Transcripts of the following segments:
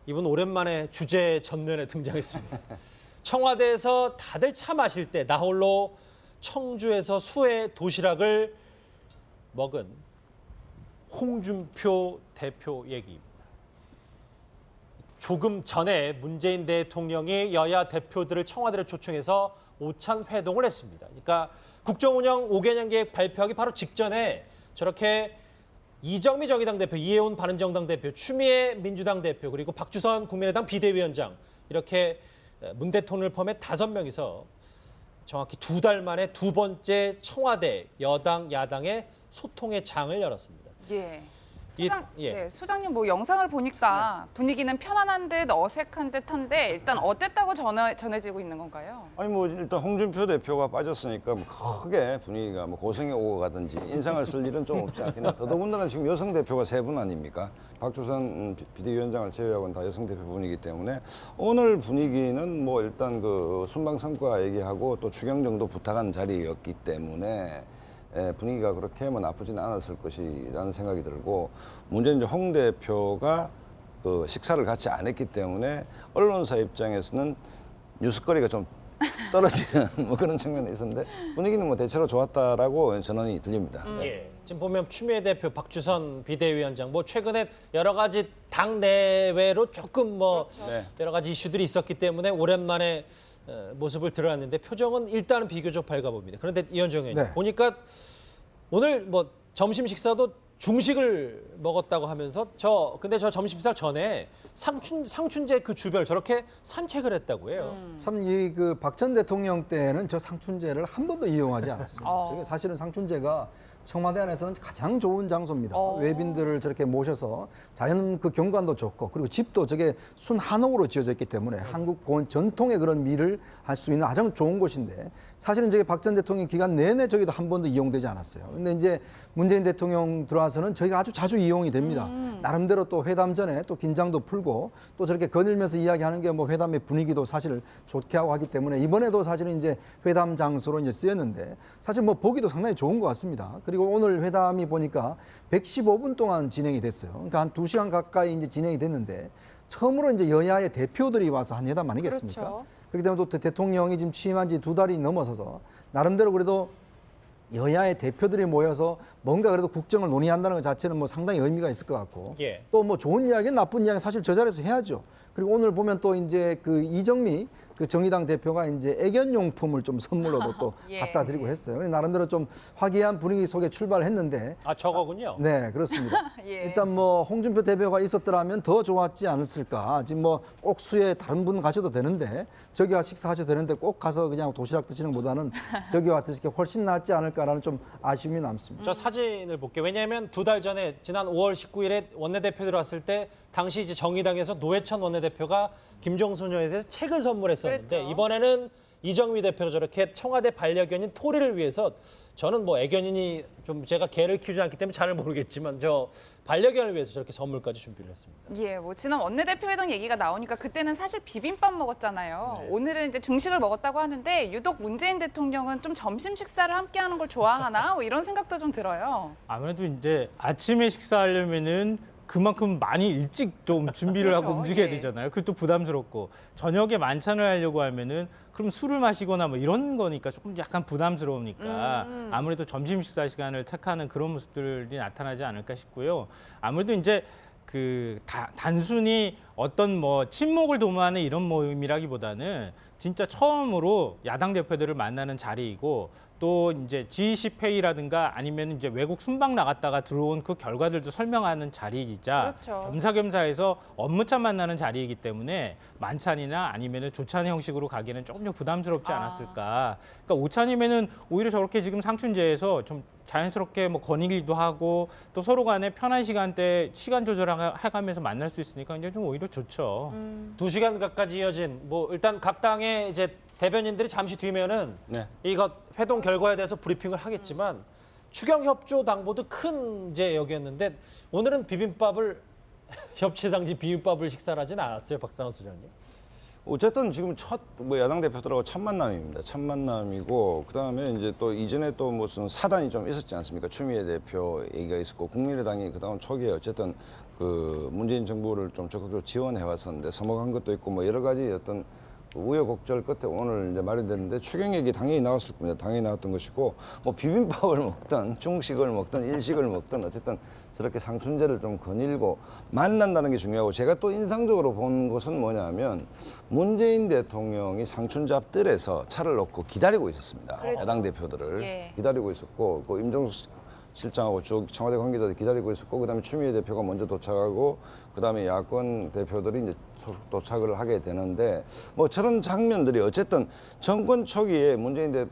이분 오랜만에 주제 전면에 등장했습니다. 청와대에서 다들 차 마실 때 나 홀로 청주에서 수해 도시락을 먹은 홍준표 대표 얘기입니다. 조금 전에 문재인 대통령이 여야 대표들을 청와대를 초청해서 오찬 회동을 했습니다. 그러니까 국정운영 5개년 계획 발표하기 바로 직전에 저렇게 이정미 정의당 대표, 이해운 바른정당 대표, 추미애 민주당 대표, 그리고 박주선 국민의당 비대위원장 이렇게 문 대통령을 포함해 5명이서 정확히 2달 만에 두 번째 청와대 여당 야당의 소통의 장을 열었습니다. 예. 이- 예. 네, 소장님 뭐 영상을 보니까 분위기는 편안한 듯 어색한 듯한데 일단 어땠다고 전해지고 있는 건가요? 아니 뭐 일단 홍준표 대표가 빠졌으니까 뭐 크게 분위기가 뭐 고성에 오고 가든지 인상을 쓸 일은 좀 없지 않겠나. 더더군다나 지금 여성 대표가 3분 아닙니까? 박주선 비대위원장을 제외하고는 다 여성 대표분이기 때문에 오늘 분위기는 뭐 일단 그 순방 성과 얘기하고 또 추경정도 부탁한 자리였기 때문에 분위기가 그렇게 뭐 나쁘지는 않았을 것이라는 생각이 들고, 문제는 이제 홍 대표가 그 식사를 같이 안 했기 때문에 언론사 입장에서는 뉴스거리가 좀 떨어지는 뭐 그런 측면이 있었는데 분위기는 뭐 대체로 좋았다라고 전언이 들립니다. 예. 지금 보면 추미애 대표, 박주선 비대위원장 뭐 최근에 여러 가지 당 내외로 조금 뭐 네. 여러 가지 이슈들이 있었기 때문에 오랜만에 모습을 드러났는데 표정은 일단은 비교적 밝아 보입니다. 그런데 이현정 의원님 네. 보니까 오늘 뭐 점심 식사도 중식을 먹었다고 하면서 근데 저 점심 식사 전에 상춘제 그 주변을 저렇게 산책을 했다고 해요. 참 이 그 박 전 대통령 때는 저 상춘제를 한 번도 이용하지 않았습니다. 저게 사실은 상춘제가 청와대 안에서는 가장 좋은 장소입니다. 외빈들을 저렇게 모셔서 자연 그 경관도 좋고 그리고 집도 저게 순한옥으로 지어져 있기 때문에 한국 전통의 그런 미를 할 수 있는 가장 좋은 곳인데 사실은 저게 박 전 대통령 기간 내내 저기도 한 번도 이용되지 않았어요. 근데 이제 문재인 대통령 들어와서는 저희가 아주 자주 이용이 됩니다. 나름대로 또 회담 전에 또 긴장도 풀고 또 저렇게 거닐면서 이야기하는 게 뭐 회담의 분위기도 사실 좋게 하고 하기 때문에 이번에도 사실은 이제 회담 장소로 이제 쓰였는데 사실 뭐 보기도 상당히 좋은 것 같습니다. 그리고 오늘 회담이 보니까 115분 동안 진행이 됐어요. 그러니까 한 2시간 가까이 이제 진행이 됐는데 처음으로 이제 여야의 대표들이 와서 한 회담 아니겠습니까? 그렇죠. 그렇기 때문에 또 대통령이 지금 취임한 지 2달이 넘어서서 나름대로 그래도 여야의 대표들이 모여서 뭔가 그래도 국정을 논의한다는 것 자체는 뭐 상당히 의미가 있을 것 같고 예. 또 뭐 좋은 이야기, 나쁜 이야기 사실 저 자리에서 해야죠. 그리고 오늘 보면 또 이제 그 이정미 그 정의당 대표가 이제 애견용품을 좀 선물로도 또 예. 갖다 드리고 했어요. 나름대로 좀 화기애애한 분위기 속에 출발을 했는데 아 저거군요. 네, 그렇습니다. 예. 일단 뭐 홍준표 대표가 있었더라면 더 좋았지 않았을까. 지금 뭐 꼭 수에 다른 분 가셔도 되는데 저기 와 식사하셔도 되는데 꼭 가서 그냥 도시락 드시는 것보다는 저기 와 드시는 게 훨씬 낫지 않을까라는 좀 아쉬움이 남습니다. 저 사진을 볼게요. 왜냐하면 2달 전에 지난 5월 19일에 원내대표들 왔을 때 당시 이제 정의당에서 노회찬 원내대표가 김종순 의원에 대해서 책을 선물했었는데 그랬죠. 이번에는 이정미 대표로 저렇게 청와대 반려견인 토리를 위해서 저는 뭐 애견인이 좀 제가 개를 키우지 않기 때문에 잘 모르겠지만 저 반려견을 위해서 저렇게 선물까지 준비를 했습니다. 예, 뭐 지난 원내대표 회동 얘기가 나오니까 그때는 사실 비빔밥 먹었잖아요. 오늘은 이제 중식을 먹었다고 하는데 유독 문재인 대통령은 좀 점심 식사를 함께하는 걸 좋아하나 뭐 이런 생각도 좀 들어요. 아무래도 이제 아침에 식사하려면은 그만큼 많이 일찍 좀 준비를 하고 그렇죠. 움직여야 예. 되잖아요. 그것도 부담스럽고 저녁에 만찬을 하려고 하면은 그럼 술을 마시거나 뭐 이런 거니까 조금 약간 부담스러우니까 아무래도 점심 식사 시간을 택하는 그런 모습들이 나타나지 않을까 싶고요. 아무래도 이제 단순히 어떤 뭐 친목을 도모하는 이런 모임이라기보다는 진짜 처음으로 야당 대표들을 만나는 자리이고 또 이제 G20 회의라든가 아니면 이제 외국 순방 나갔다가 들어온 그 결과들도 설명하는 자리이자 그렇죠. 겸사겸사해서 업무차 만나는 자리이기 때문에 만찬이나 아니면은 조찬 형식으로 가기는 조금 좀 부담스럽지 않았을까. 그러니까 오찬이면은 오히려 저렇게 지금 상춘제에서 좀 자연스럽게 뭐 거니기도 하고 또 서로 간에 편한 시간대 시간 조절해가면서 만날 수 있으니까 이제 좀 오히려 좋죠. 2시간 가까이 이어진 뭐 일단 각 당의 이제 대변인들이 잠시 뒤면은 네. 이거 회동 결과에 대해서 브리핑을 하겠지만 추경 협조 당보도 큰 이제 여기였는데 오늘은 비빔밥을 협치상지 비빔밥을 식사를 하진 않았어요, 박상원 소장님. 어쨌든 지금 뭐 야당 대표들하고 첫 만남입니다. 첫 만남이고 그다음에 이제 또 이전에 또 무슨 사단이 좀 있었지 않습니까? 추미애 대표 얘기가 있었고 국민의당이 그다음 초기에 어쨌든 그 문재인 정부를 좀 적극적으로 지원해 왔었는데 서먹한 것도 있고 뭐 여러 가지 어떤 우여곡절 끝에 오늘 이제 마련됐는데 추경액이 당연히 나왔을 겁니다. 당연히 나왔던 것이고 뭐 비빔밥을 먹든 중식을 먹든 일식을 먹든 어쨌든 저렇게 상춘제를 좀 거닐고 만난다는 게 중요하고 제가 또 인상적으로 본 것은 뭐냐면 문재인 대통령이 상춘제 앞뜰에서 차를 놓고 기다리고 있었습니다. 야당 대표들을 예. 기다리고 있었고 그 임종수 실장하고 쭉 청와대 관계자들이 기다리고 있었고 그다음에 추미애 대표가 먼저 도착하고 그다음에 야권 대표들이 이제 소속 도착을 하게 되는데 뭐 저런 장면들이 어쨌든 정권 초기에 문재인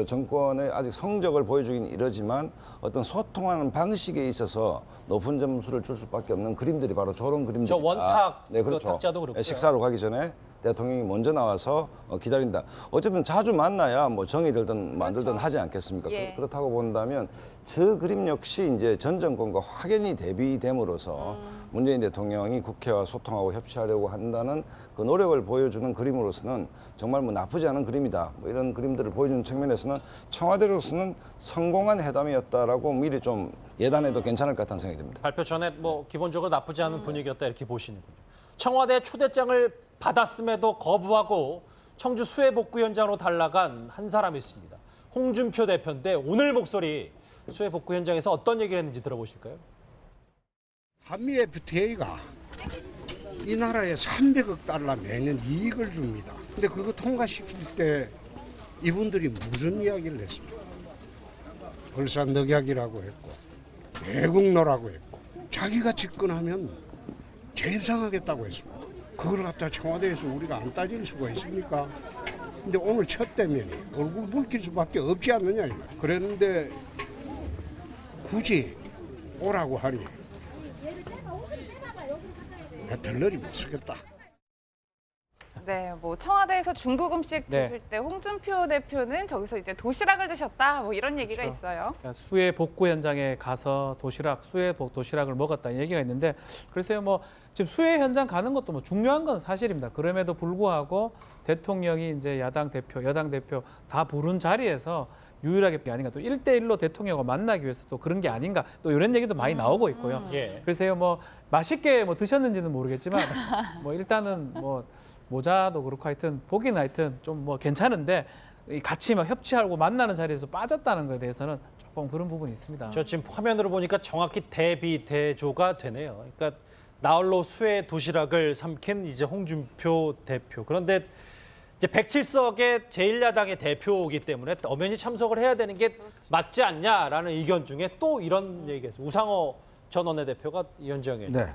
정권의 아직 성적을 보여주긴 이러지만 어떤 소통하는 방식에 있어서 높은 점수를 줄 수밖에 없는 그림들이 바로 저런 그림들이다. 저 원탁 네, 그 그렇죠. 탁자도 그렇고요. 식사로 가기 전에 대통령이 먼저 나와서 기다린다. 어쨌든 자주 만나야 뭐 정이 들든 만들든 하지 않겠습니까? 예. 그렇다고 본다면 저 그림 역시 이제 전 정권과 확연히 대비됨으로써 문재인 대통령이 국회와 소통하고 협치하려고 한다는 그 노력을 보여주는 그림으로서는 정말 뭐 나쁘지 않은 그림이다. 뭐 이런 그림들을 보여주는 측면에서는 청와대로서는 성공한 회담이었다라고 미리 좀 예단해도 괜찮을 것 같다는 생각이 듭니다. 발표 전에 뭐 기본적으로 나쁘지 않은 분위기였다 이렇게 보시는군요. 청와대 초대장을 받았음에도 거부하고 청주 수해복구 현장으로 달라간 한 사람이 있습니다. 홍준표 대표인데 오늘 목소리 수해복구 현장에서 어떤 얘기를 했는지 들어보실까요? 한미 FTA가 이 나라에 300억 달러 매년 이익을 줍니다. 근데 그거 통과시킬 때 이분들이 무슨 이야기를 했습니까? 벌산 늑약이라고 했고 외국노라고 했고 자기가 집권하면 제일 상하겠다고 했습니다. 그걸 갖다 청와대에서 우리가 안 따질 수가 있습니까? 근데 오늘 첫 대면이 얼굴 붉힐 수밖에 없지 않느냐. 그랬는데 굳이 오라고 하니 내 덜러리 못 쓰겠다. 네, 뭐 청와대에서 중국 음식 네. 드실 때 홍준표 대표는 저기서 이제 도시락을 드셨다, 뭐 이런 얘기가 그렇죠. 있어요. 그러니까 수해 복구 현장에 가서 도시락을 먹었다는 얘기가 있는데 글쎄요 뭐 지금 수해 현장 가는 것도 뭐 중요한 건 사실입니다. 그럼에도 불구하고 대통령이 이제 여당 대표 다 부른 자리에서 유일하게 아닌가 또 1대1로 대통령과 만나기 위해서 또 그런 게 아닌가 또 이런 얘기도 많이 나오고 있고요. 예. 글쎄요 뭐 맛있게 뭐 드셨는지는 모르겠지만 뭐 일단은 뭐 모자도 그렇고 하여튼 보기는 하여튼 좀 뭐 괜찮은데 같이 막 협치하고 만나는 자리에서 빠졌다는 것에 대해서는 조금 그런 부분이 있습니다. 저 지금 화면으로 보니까 정확히 대비대조가 되네요. 그러니까 나홀로 수해 도시락을 삼킨 이제 홍준표 대표. 그런데 이제 107석의 제1야당의 대표이기 때문에 엄연히 참석을 해야 되는 게 맞지 않냐라는 의견 중에 또 이런 얘기가 있어요. 우상호 전 원내대표가 이 현장에 네.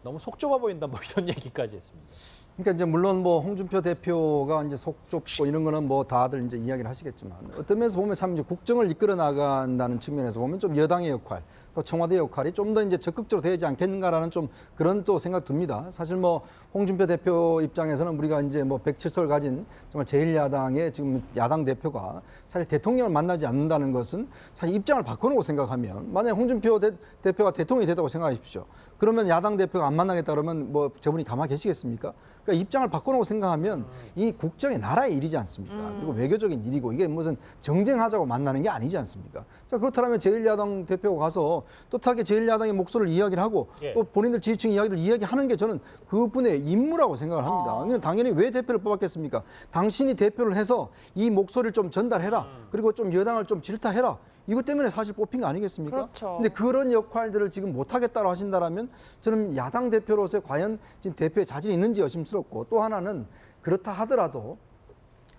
너무 속 좁아 보인다 뭐 이런 얘기까지 했습니다. 그러니까 이제 물론 뭐 홍준표 대표가 이제 속 좁고 이런 거는 뭐 다들 이제 이야기를 하시겠지만 어떤 면에서 보면 참 이제 국정을 이끌어 나간다는 측면에서 보면 좀 여당의 역할 또 청와대 역할이 좀 더 이제 적극적으로 되지 않겠는가라는 좀 그런 또 생각 듭니다. 사실 뭐 홍준표 대표 입장에서는 우리가 이제 뭐 107석을 가진 정말 제1야당의 지금 야당 대표가 사실 대통령을 만나지 않는다는 것은 사실 입장을 바꿔놓고 생각하면 만약에 홍준표 대표가 대통령이 됐다고 생각하십시오. 그러면 야당 대표가 안 만나겠다 그러면 뭐 저분이 가만히 계시겠습니까? 그러니까 입장을 바꿔놓고 생각하면 이 국정이 나라의 일이지 않습니까? 그리고 외교적인 일이고 이게 무슨 정쟁하자고 만나는 게 아니지 않습니까? 자 그렇다면 제1야당 대표가 가서 또하게 제1야당의 목소리를 이야기를 하고 예. 또 본인들 지지층 이야기를 이야기하는 게 저는 그분의 임무라고 생각을 합니다. 그러니까 당연히 왜 대표를 뽑았겠습니까? 당신이 대표를 해서 이 목소리를 좀 전달해라. 그리고 좀 여당을 좀 질타해라. 이것 때문에 사실 뽑힌 거 아니겠습니까? 그렇죠. 근데 그런 역할들을 지금 못하겠다고 하신다라면 저는 야당 대표로서 과연 지금 대표의 자질이 있는지 의심스럽고 또 하나는 그렇다 하더라도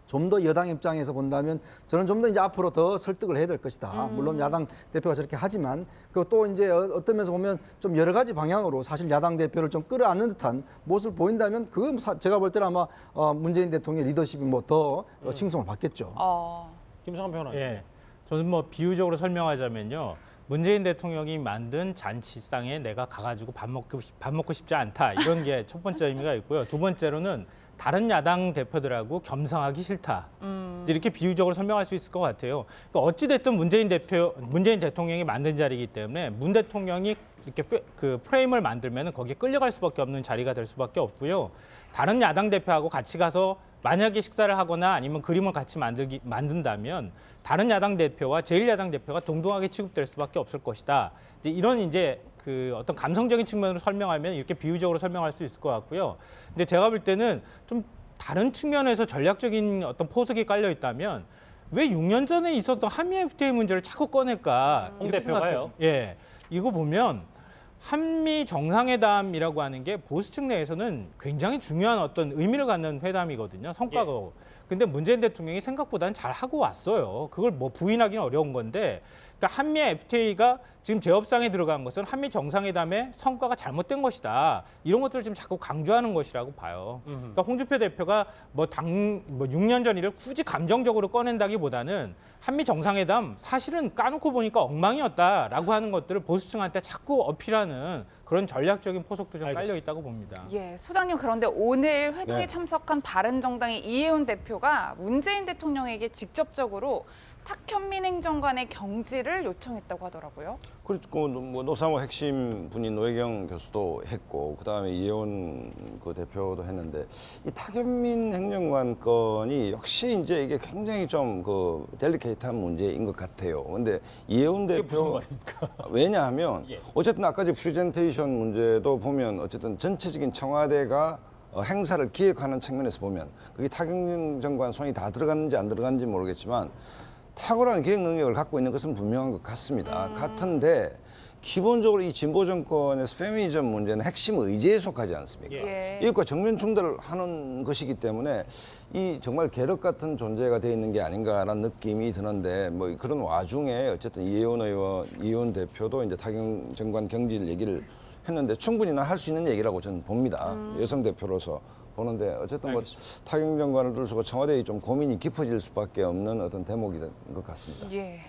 좀 더 여당 입장에서 본다면 저는 좀 더 이제 앞으로 더 설득을 해야 될 것이다. 물론 야당 대표가 저렇게 하지만 그또 이제 어떤 면에서 보면 좀 여러 가지 방향으로 사실 야당 대표를 좀 끌어안는 듯한 모습을 보인다면 그 제가 볼 때는 아마 문재인 대통령의 리더십이 뭐 더 칭송을 받겠죠. 김성환 변호사님. 예. 저는 뭐 비유적으로 설명하자면요. 문재인 대통령이 만든 잔치상에 내가 가가지고 밥 먹고 싶지 않다. 이런 게 첫 번째 의미가 있고요. 두 번째로는 다른 야당 대표들하고 겸상하기 싫다. 이렇게 비유적으로 설명할 수 있을 것 같아요. 그러니까 어찌됐든 문재인 대통령이 만든 자리이기 때문에 문 대통령이 이렇게 그 프레임을 만들면 거기에 끌려갈 수밖에 없는 자리가 될 수밖에 없고요. 다른 야당 대표하고 같이 가서 만약에 식사를 하거나 아니면 그림을 같이 만든다면 다른 야당 대표와 제1야당 대표가 동등하게 취급될 수밖에 없을 것이다. 이런 이제 그 어떤 감성적인 측면으로 설명하면 이렇게 비유적으로 설명할 수 있을 것 같고요. 근데 제가 볼 때는 좀 다른 측면에서 전략적인 어떤 포석이 깔려 있다면 왜 6년 전에 있었던 한미 FTA 문제를 자꾸 꺼낼까? 홍 이렇게 대표가요? 생각해요. 예, 이거 보면 한미 정상회담이라고 하는 게 보수 측 내에서는 굉장히 중요한 어떤 의미를 갖는 회담이거든요. 성과고. 근데 문재인 대통령이 생각보다는 잘 하고 왔어요. 그걸 뭐 부인하기는 어려운 건데, 그러니까 한미 FTA가 지금 제협상에 들어간 것은 한미 정상회담의 성과가 잘못된 것이다. 이런 것들을 지금 자꾸 강조하는 것이라고 봐요. 그러니까 홍준표 대표가 뭐 6년 전 일을 굳이 감정적으로 꺼낸다기보다는 한미 정상회담 사실은 까놓고 보니까 엉망이었다라고 하는 것들을 보수층한테 자꾸 어필하는 그런 전략적인 포석도 좀 깔려 있다고 봅니다. 예, 소장님 그런데 오늘 회동에 네. 참석한 바른정당의 이해운 대표가 문재인 대통령에게 직접적으로 탁현민 행정관의 경질을 요청했다고 하더라고요. 그리고 뭐 노사모 핵심 분인 노혜경 교수도 했고 그다음에 이혜원 그 대표도 했는데 이 탁현민 행정관 건이 역시 이제 이게 굉장히 좀 그 델리케이트한 문제인 것 같아요. 근데 이혜원 이게 무슨 대표 말입니까? 왜냐하면 예. 어쨌든 아까 제 프레젠테이션 문제도 보면 어쨌든 전체적인 청와대가 행사를 기획하는 측면에서 보면 그게 탁행정관 손이 다 들어갔는지 안 들어갔는지 모르겠지만 탁월한 기획 능력을 갖고 있는 것은 분명한 것 같습니다. 같은데 기본적으로 이 진보 정권의 페미니즘 문제는 핵심 의제에 속하지 않습니까? 예. 이것과 정면 충돌을 하는 것이기 때문에 이 정말 계력 같은 존재가 돼 있는 게 아닌가라는 느낌이 드는데 뭐 그런 와중에 어쨌든 이혜원 대표도 이제 탁행정관 경질 얘기를 했는데 충분히 할 수 있는 얘기라고 저는 봅니다. 여성 대표로서 보는데 어쨌든 뭐 탁행정관을 둘러서 청와대에 좀 고민이 깊어질 수밖에 없는 어떤 대목이 된 것 같습니다. 예.